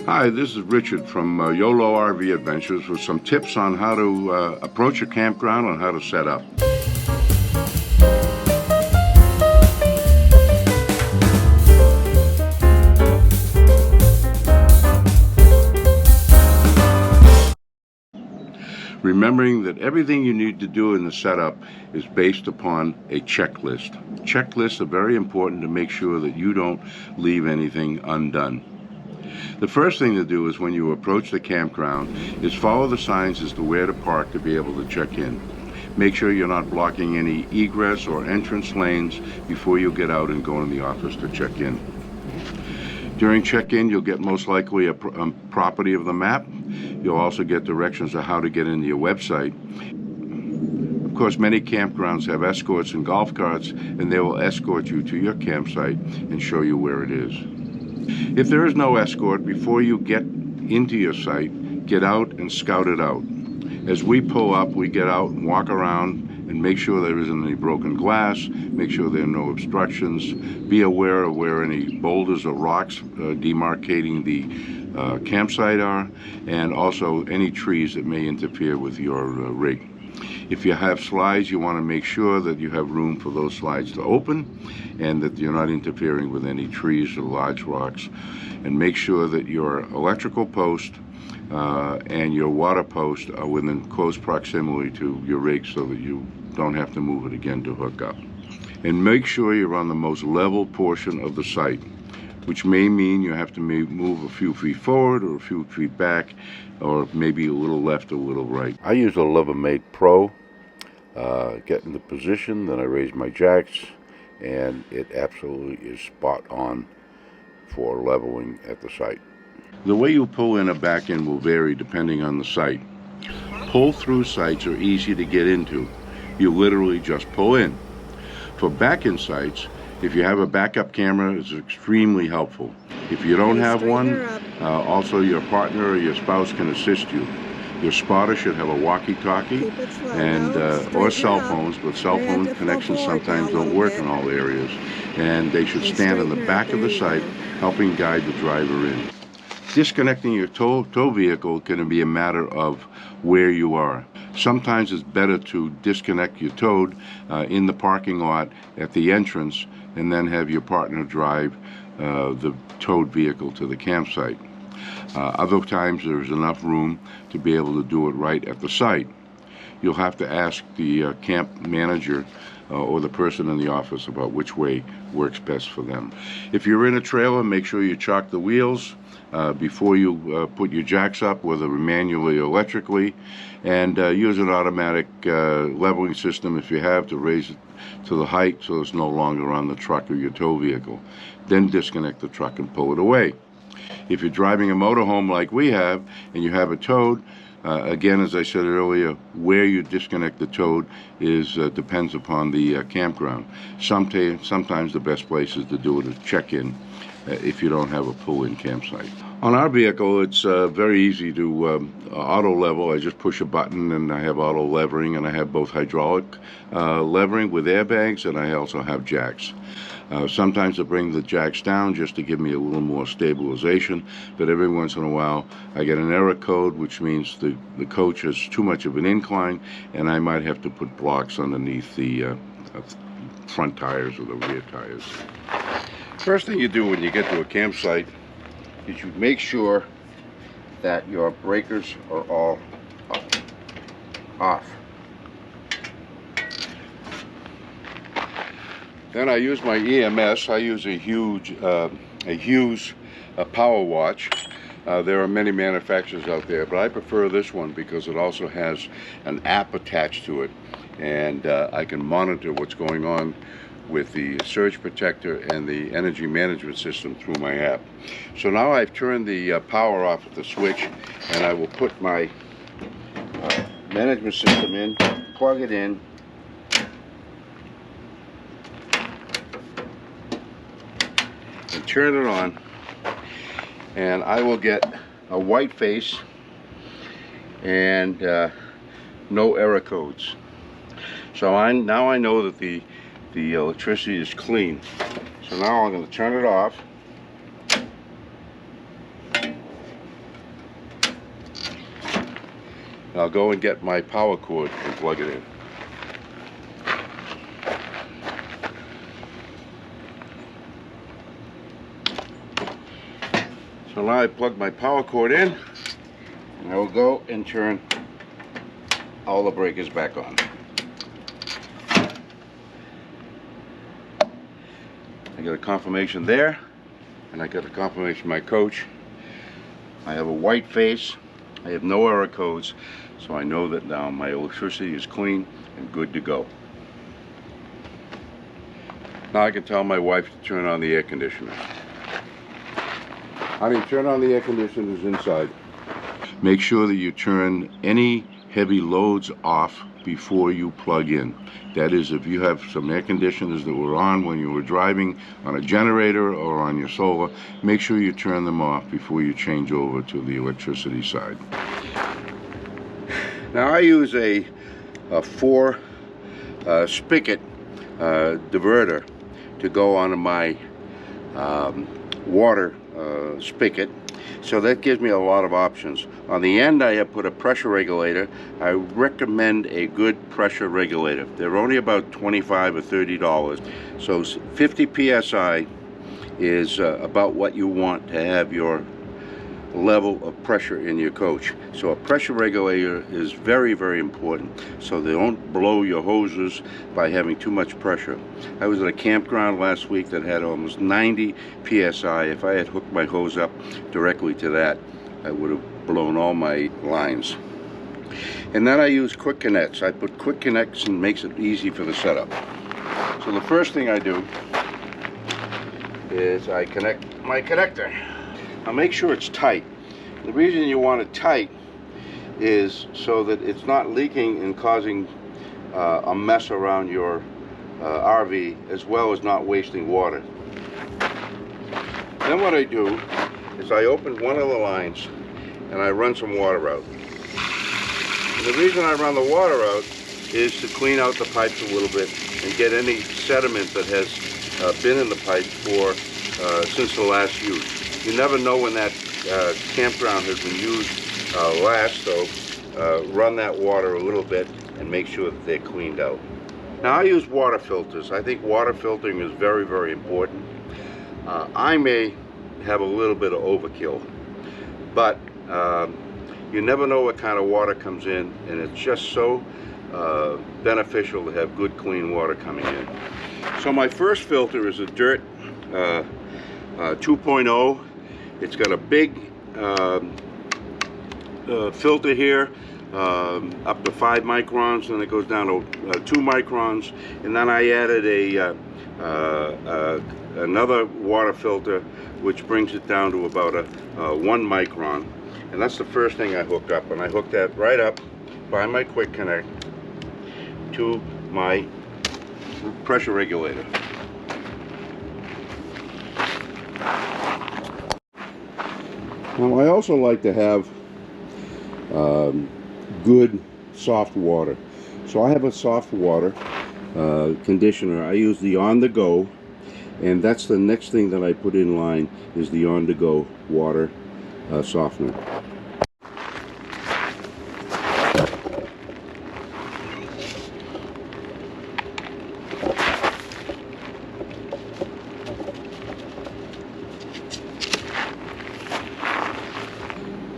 Hi, this is Richard from YOLO RV Adventures with some tips on how to approach a campground and how to set up. Remembering that everything you need to do in the setup is based upon a checklist. Checklists are very important to make sure that you don't leave anything undone. The first thing to do is when you approach the campground is follow the signs as to where to park to be able to check in. Make sure you're not blocking any egress or entrance lanes before you get out and go in the office to check in. During check-in, you'll get most likely a property of the map. You'll also get directions on how to get into your website. Of course, many campgrounds have escorts and golf carts, and they will escort you to your campsite and show you where it is. If there is no escort, before you get into your site, get out and scout it out. As we pull up, we get out and walk around and make sure there isn't any broken glass, make sure there are no obstructions, be aware of where any boulders or rocks demarcating the campsite are, and also any trees that may interfere with your rig. If you have slides, you want to make sure that you have room for those slides to open and that you're not interfering with any trees or large rocks. And make sure that your electrical post and your water post are within close proximity to your rig so that you don't have to move it again to hook up. And make sure you're on the most level portion of the site, which may mean you have to move a few feet forward or a few feet back, or maybe a little left or a little right. I use a Lever-Mate Pro, get into position, then I raise my jacks, and it absolutely is spot on for leveling at the site. The way you pull in or back in will vary depending on the site. Pull-through sites are easy to get into. You literally just pull in. For back-in sites, if you have a backup camera, it's extremely helpful. If you don't have one, also your partner or your spouse can assist you. Your spotter should have a walkie-talkie and or cell phones, but cell phone connections sometimes don't work in all areas. And they should stand in the back of the site, helping guide the driver in. Disconnecting your tow vehicle can be a matter of where you are. Sometimes it's better to disconnect your towed in the parking lot at the entrance and then have your partner drive the towed vehicle to the campsite. Other times there's enough room to be able to do it right at the site. You'll have to ask the camp manager or the person in the office about which way works best for them. If you're in a trailer, make sure you chock the wheels before you put your jacks up, whether manually or electrically, and use an automatic leveling system if you have to raise it to the height so it's no longer on the truck or your tow vehicle. Then disconnect the truck and pull it away. If you're driving a motorhome like we have and you have it towed, again, as I said earlier, where you disconnect the towed depends upon the campground. Sometimes the best place is to do it at check-in if you don't have a pull-in campsite. On our vehicle, it's very easy to auto level. I just push a button and I have auto levering, and I have both hydraulic levering with airbags, and I also have jacks. Sometimes I bring the jacks down just to give me a little more stabilization, but every once in a while I get an error code, which means the coach has too much of an incline and I might have to put blocks underneath the front tires or the rear tires. First thing you do when you get to a campsite is you make sure that your breakers are all off. Then I use my EMS. I use a Hughes Power Watch. There are many manufacturers out there, but I prefer this one because it also has an app attached to it, and I can monitor what's going on with the surge protector and the energy management system through my app. So now I've turned the power off at the switch, and I will put my management system in, plug it in, and turn it on, and I will get a white face and no error codes. So now I know that the electricity is clean. So now I'm going to turn it off, I'll go and get my power cord and plug it in. So now I plug my power cord in, and I will go and turn all the breakers back on. I got a confirmation there, and I got a confirmation from my coach. I have a white face, I have no error codes, so I know that now my electricity is clean and good to go. Now I can tell my wife to turn on the air conditioner. Honey, turn on the air conditioners inside. Make sure that you turn any heavy loads off before you plug in. That is, if you have some air conditioners that were on when you were driving on a generator or on your solar, make sure you turn them off before you change over to the electricity side. Now I use a 4 spigot diverter to go onto my water spigot, so that gives me a lot of options. On the end I have put a pressure regulator. I recommend a good pressure regulator. They're only about $25 or $30, so 50 psi is about what you want to have your level of pressure in your coach. So a pressure regulator is very, very important, so they don't blow your hoses by having too much pressure. I was at a campground last week that had almost 90 psi. If I had hooked my hose up directly to that, I would have blown all my lines. And then I use quick connects. I put quick connects and makes it easy for the setup. So the first thing I do is I connect my connector. Now make sure it's tight. The reason you want it tight is so that it's not leaking and causing a mess around your RV, as well as not wasting water. Then what I do is I open one of the lines and I run some water out. And the reason I run the water out is to clean out the pipes a little bit and get any sediment that has been in the pipe for since the last use. You never know when that campground has been used last, so run that water a little bit and make sure that they're cleaned out. Now I use water filters. I think water filtering is very, very important. I may have a little bit of overkill, but you never know what kind of water comes in, and it's just so beneficial to have good, clean water coming in. So my first filter is a Dirt 2.0. It's got a big filter here, up to 5 microns, and it goes down to 2 microns. And then I added another water filter, which brings it down to about a 1 micron. And that's the first thing I hooked up, and I hooked that right up by my quick connect to my pressure regulator. Now I also like to have good soft water. So I have a soft water conditioner. I use the On The Go, and that's the next thing that I put in line is the On The Go water softener.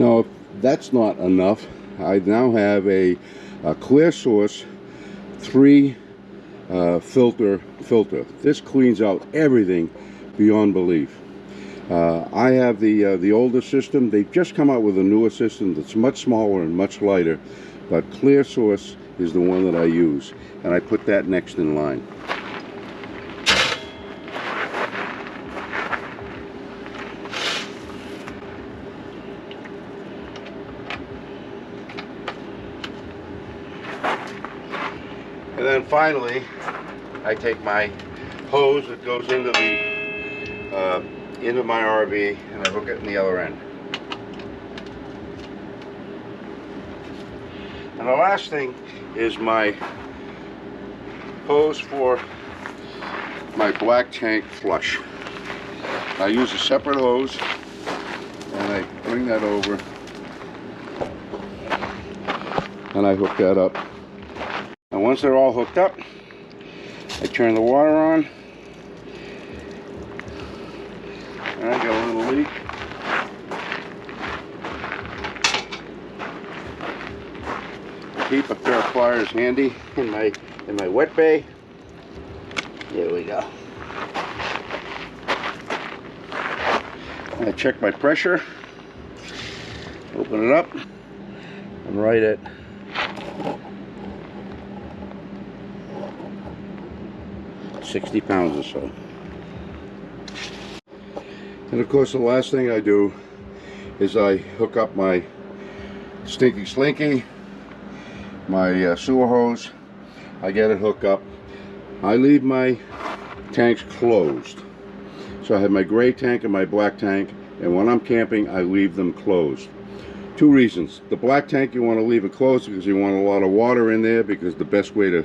Now, if that's not enough, I now have a Clear Source 3 filter. This cleans out everything beyond belief. I have the older system. They've just come out with a newer system that's much smaller and much lighter, but Clear Source is the one that I use, and I put that next in line. And then finally, I take my hose that goes into my RV, and I hook it in the other end. And the last thing is my hose for my black tank flush. I use a separate hose, and I bring that over and I hook that up. And once they're all hooked up, I turn the water on. And I got a little leak. Keep a pair of pliers handy in my wet bay. There we go. I check my pressure. Open it up. I'm right at 60 pounds or so. And of course the last thing I do is I hook up my Stinky Slinky, my sewer hose. I get it hooked up. I leave my tanks closed. So I have my gray tank and my black tank, and when I'm camping I leave them closed. Two reasons. The black tank you want to leave it closed because you want a lot of water in there, because the best way to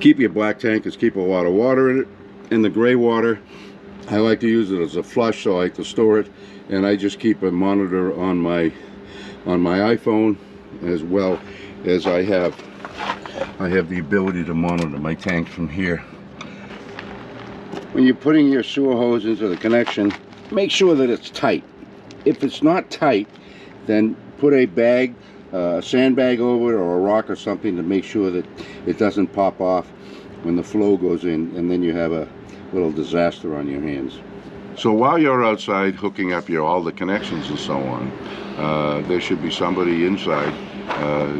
keep your black tank is keep a lot of water in it. And the gray water, I like to use it as a flush, so I like to store it, and I just keep a monitor on my iPhone, as well as I have the ability to monitor my tank from here. When you're putting your sewer hose into the connection, make sure that it's tight. If it's not tight, then put a bag, a sandbag over it, or a rock or something to make sure that it doesn't pop off when the flow goes in, and then you have a little disaster on your hands. So while you're outside hooking up all the connections and so on, there should be somebody inside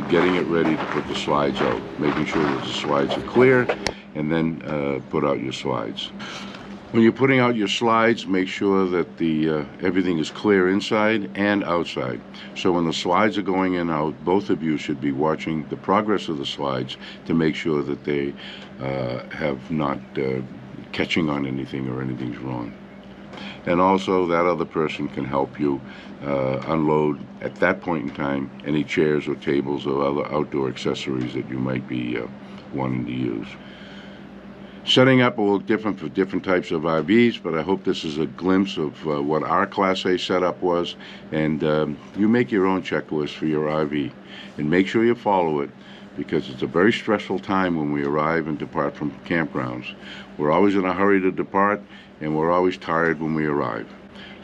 getting it ready to put the slides out, making sure that the slides are clear, and then put out your slides. When you're putting out your slides, make sure that everything is clear inside and outside. So when the slides are going in and out, both of you should be watching the progress of the slides to make sure that they have not catching on anything or anything's wrong. And also that other person can help you unload at that point in time any chairs or tables or other outdoor accessories that you might be wanting to use. Setting up will look different for different types of RVs, but I hope this is a glimpse of what our Class A setup was, and you make your own checklist for your RV, and make sure you follow it, because it's a very stressful time when we arrive and depart from campgrounds. We're always in a hurry to depart, and we're always tired when we arrive.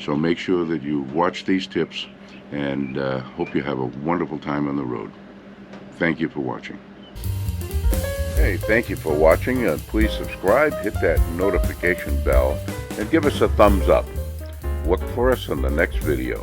So make sure that you watch these tips, and hope you have a wonderful time on the road. Thank you for watching. Hey, thank you for watching. Please subscribe, hit that notification bell, and give us a thumbs up. Look for us in the next video.